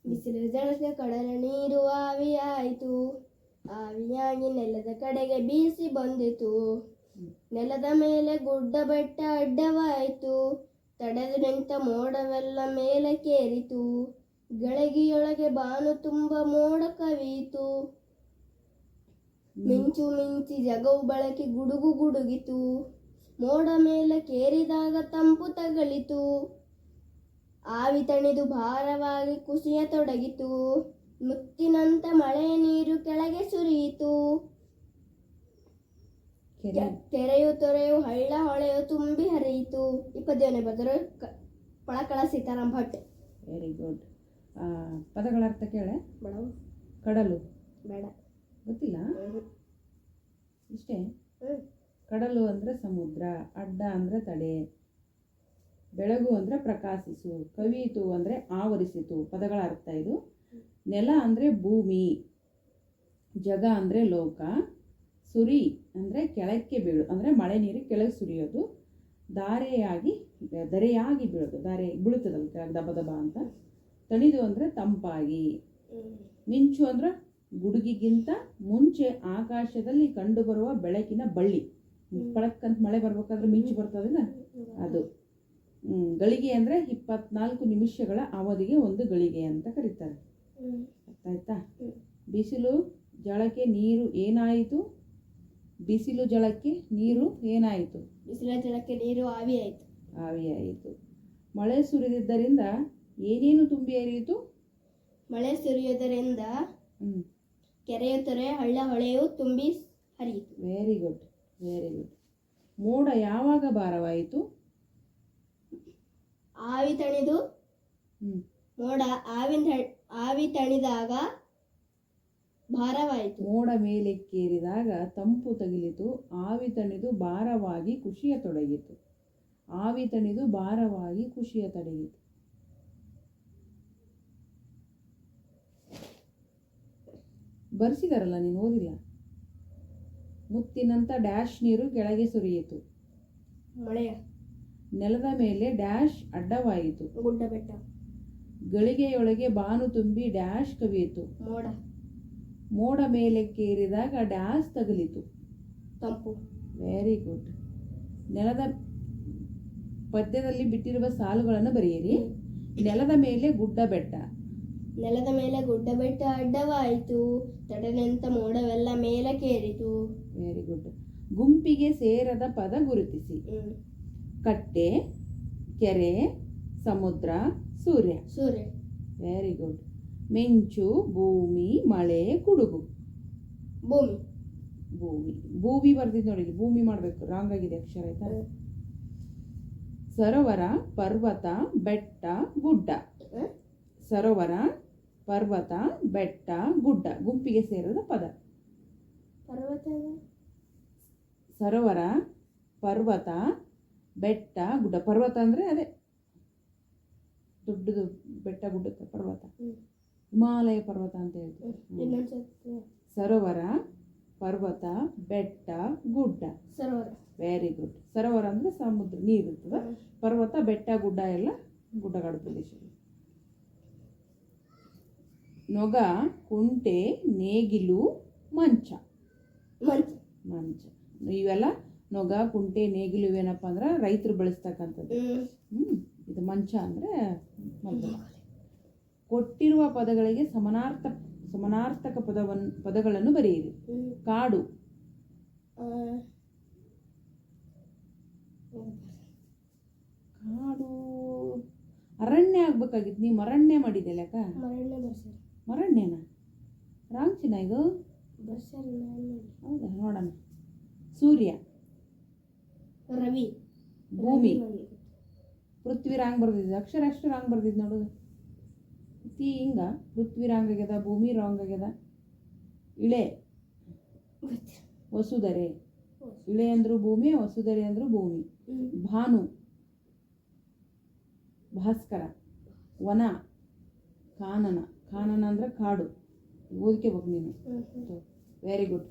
ಬಿಸಿಲು ಜಳಕ್ಕೆ ಕಡಲ ನೀರು ಆವಿಯಾಯಿತು, ಆವಿಯಾಗಿ ನೆಲದ ಕಡೆಗೆ ಬೀಸಿ ಬಂದಿತು. ನೆಲದ ಮೇಲೆ ಗುಡ್ಡ ಬೆಟ್ಟ ಅಡ್ಡವಾಯಿತು, ತಡೆದು ನಿಂತ ಮೋಡವೆಲ್ಲ ಮೇಲಕ್ಕೇರಿತು. ಗಳಗಿಯೊಳಗೆ ಬಾನು ತುಂಬ ಮೋಡ ಕವಿಯಿತು, ಮಿಂಚು ಮಿಂಚಿ ಜಗವು ಬಳಕೆ ಗುಡುಗು ಗುಡುಗಿತು. ಮೋಡ ಮೇಲೆ ಕೇರಿದಾಗ ತಂಪು ತಗಲಿತು, ಆವಿ ತಣಿದು ಭಾರವಾಗಿ ಕುಸಿಯತೊಡಗಿತು. ಮುತ್ತಿನಂತ ಮಳೆಯ ನೀರು ಕೆಳಗೆ ಸುರಿಯಿತು, ತೆರೆಯು ತೊರೆಯು ಹಳ್ಳ ಹೊಳೆಯು ತುಂಬಿ ಹರಿಯಿತು. ಈ ಪದ್ಯವನ್ನು ಬರೆದರು ಪಳಕಳ ಸೀತಾರಾಮ್ ಭಟ್. Very good. ಪದಗಳ ಅರ್ಥ ಕೇಳೆ. ಮೇಡಮ್ ಕಡಲು ಬೇಡ, ಗೊತ್ತಿಲ್ಲ, ಇಷ್ಟೇ. ಕಡಲು ಅಂದರೆ ಸಮುದ್ರ, ಅಡ್ಡ ಅಂದರೆ ತಡೆ, ಬೆಳಗು ಅಂದರೆ ಪ್ರಕಾಶಿಸು, ಕವಿಯಿತು ಅಂದರೆ ಆವರಿಸಿತು. ಪದಗಳ ಅರ್ಥ ಇದು. ನೆಲ ಅಂದರೆ ಭೂಮಿ, ಜಗ ಅಂದರೆ ಲೋಕ, ಸುರಿ ಅಂದರೆ ಕೆಳಕ್ಕೆ ಬೀಳು ಅಂದರೆ ಮಳೆ ನೀರು ಕೆಳಗೆ ಸುರಿಯೋದು, ಧರೆಯಾಗಿ ಬೀಳೋದು, ಧಾರೆ ಬೀಳುತ್ತದಲ್ಲ ಕೆಳಗೆ ದಬ ದಬ ಅಂತ. ತಣಿದು ಅಂದರೆ ತಂಪಾಗಿ, ಮಿಂಚು ಅಂದರೆ ಗುಡುಗಿಗಿಂತ ಮುಂಚೆ ಆಕಾಶದಲ್ಲಿ ಕಂಡುಬರುವ ಬೆಳಕಿನ ಬಳ್ಳಿ. ಪಳಕ್ಕಂತ ಮಳೆ ಬರ್ಬೇಕಾದ್ರೆ ಮಿಂಚು ಬರ್ತದಲ್ಲ ಅದು. ಗಳಿಗೆ ಅಂದರೆ 24 ನಿಮಿಷಗಳ ಅವಧಿಗೆ ಒಂದು ಗಳಿಗೆ ಅಂತ ಕರೀತಾರೆ. ಅರ್ಥ ಆಯ್ತಾ? ಬಿಸಿಲು ಜಳಕ್ಕೆ ನೀರು ಏನಾಯಿತು? ಬಿಸಿಲು ಜಳಕ್ಕೆ ನೀರು ಏನಾಯಿತು? ಬಿಸಿಲು ಜಳಕ್ಕೆ ನೀರು ಆವಿಯಾಯಿತು. ಆವಿಯಾಯಿತು. ಮಳೆ ಸುರಿದಿದ್ದರಿಂದ ಏನೇನು ತುಂಬಿ ಹರಿಯಿತು? ಮಳೆ ಸುರಿಯುವುದರಿಂದ ಕೆರೆಯ ತೊರೆ ಹಳ್ಳ ಹೊಳೆಯು ತುಂಬಿ ಹರಿಯಿತು. Very good, very good. ಮೋಡ ಯಾವಾಗ ಭಾರವಾಯಿತು? ಆವಿ ತಣಿದು ಮೋಡ ಆವಿ ತಣಿದಾಗ ಭಾರವಾಯಿತು. ಮೋಡ ಮೇಲೆಕ್ಕೇರಿದಾಗ ತಂಪು ತಗಿಲಿತು, ಆವಿ ತಣಿದು ಭಾರವಾಗಿ ಖುಷಿಯ ತೊಡಗಿತು. ಆವಿ ತಣಿದು ಭಾರವಾಗಿ ಖುಷಿಯ ತೊಡಗಿತು. ಬರ್ಸಿದಾರಲ್ಲ, ನೀನು ಓದಿಲ್ಲ. ಮುತ್ತಿನಂತ ಡ್ಯಾಶ್ ನೀರು ಕೆಳಗೆ ಸುರಿಯಿತು, ಮಳೆಯ ನೆಲದ ಮೇಲೆ ಡ್ಯಾಶ್ ಅಡ್ಡವಾಯಿತು. ಗುಡ್ಡ ಬೆಟ್ಟ ಗಳಿಗೆಯೊಳಗೆ ಬಾನು ತುಂಬಿ ಡ್ಯಾಶ್ ಕವಿಯಿತು. ಮೋಡ ಮೋಡ ಮೇಲೆಕ್ಕೇರಿದಾಗ ಡ್ಯಾಶ್ ತಗಲಿತು, ತಂಪು. Very good. ನೆಲದ ಪದ್ಯದಲ್ಲಿ ಬಿಟ್ಟಿರುವ ಸಾಲುಗಳನ್ನು ಬರೆಯಿರಿ. ನೆಲದ ಮೇಲೆ ಗುಡ್ಡ ಬೆಟ್ಟ, ನೆಲದ ಮೇಲೆ ಗುಡ್ಡ ಬೆಟ್ಟ ಅಡ್ಡವಾಯಿತು, ತಡೆನೆಂತ ಮೋಡವೆಲ್ಲ ಮೇಲಕ್ಕೇರಿತು. Very good. ಗುಂಪಿಗೆ ಸೇರದ ಪದ ಗುರುತಿಸಿ. ಕಟ್ಟೆ, ಕೆರೆ, ಸಮುದ್ರ, ಸೂರ್ಯ. ಸೂರ್ಯ. Very good. ಮಿಂಚು, ಭೂಮಿ, ಮಳೆ, ಗುಡುಗು. ಭೂಮಿ. ಭೂಮಿ ಭೂಮಿ ಬರ್ದಿದ್ದು ನೋಡಿ, ಭೂಮಿ ಮಾಡಬೇಕು, ರಾಂಗ್ ಆಗಿದೆ ಅಕ್ಷರ, ಆಯ್ತಾ? ಸರೋವರ, ಪರ್ವತ, ಬೆಟ್ಟ, ಗುಡ್ಡ. ಸರೋವರ, ಪರ್ವತ, ಬೆಟ್ಟ, ಗುಡ್ಡ ಗುಂಪಿಗೆ ಸೇರಿದ ಪದ. ಪರ್ವತ. ಸರೋವರ, ಪರ್ವತ, ಬೆಟ್ಟ, ಗುಡ್ಡ. ಪರ್ವತ ಅಂದರೆ ಅದೇ ದೊಡ್ಡದು ಬೆಟ್ಟ ಗುಡ್ಡ ಪರ್ವತ, ಹಿಮಾಲಯ ಪರ್ವತ ಅಂತ ಹೇಳ್ತೀವಿ. ಸರೋವರ, ಪರ್ವತ, ಬೆಟ್ಟ, ಗುಡ್ಡ. ಸರೋವರ. Very good. ಸರೋವರ ಅಂದರೆ ಸಮುದ್ರ, ನೀರು ಇರ್ತದೆ. ಪರ್ವತ, ಬೆಟ್ಟ, ಗುಡ್ಡ ಎಲ್ಲ ಗುಡ್ಡಗಾಡು ಪ್ರದೇಶ. ನೊಗ, ಕುಂಟೆ, ನೇಗಿಲು, ಮಂಚ. ಮಂಚ ಇವೆಲ್ಲ ನೊಗ, ಕುಂಟೆ, ನೇಗಿಲು ಇವೇನಪ್ಪ ಅಂದ್ರೆ ರೈತರು ಬಳಸ್ತಕ್ಕಂಥದ್ದು. ಇದು ಮಂಚ ಅಂದರೆ ಮಂಚ. ಕೊಟ್ಟಿರುವ ಪದಗಳಿಗೆ ಸಮಾನಾರ್ಥಕ ಪದಗಳನ್ನು ಬರೆಯಿರಿ. ಕಾಡು. ಕಾಡು ಅರಣ್ಯ ಆಗ್ಬೇಕಾಗಿತ್ತು, ನೀವು ಅರಣ್ಯ ಮಾಡಿದೆ ಲೆಕ್ಕ. ಮರಣ್ಯನ ರಾಂಗ್ ಚಿನ್ನ ಇದು. ಹೌದಾ, ನೋಡೋಣ. ಸೂರ್ಯ. ರವಿ. ಭೂಮಿ. ಪೃಥ್ವಿ ರಾಂಗ್ ಬರ್ದಿದ್ದೆ, ಅಕ್ಷರ ಅಷ್ಟು ರಾಂಗ್ ಬರ್ದಿದ್ದು ನೋಡು. ಹಿಂಗ ಪೃಥ್ವಿ ರಾಂಗ್ ಆಗ್ಯದ, ಭೂಮಿ ರಾಂಗ್ ಆಗ್ಯದ. ಇಳೆ. ವಸುಧರೆ. ಇಳೆ ಅಂದ್ರು ಭೂಮಿ, ವಸುಧರೆ ಅಂದ್ರು ಭೂಮಿ. ಭಾನು, ಭಾಸ್ಕರ. ವನ, ಕಾನನ. ಕಾನನ ಅಂದ್ರೆ ಕಾಡು. ಓದ್ಕೋಬೇಕು ನೀನು. Very good.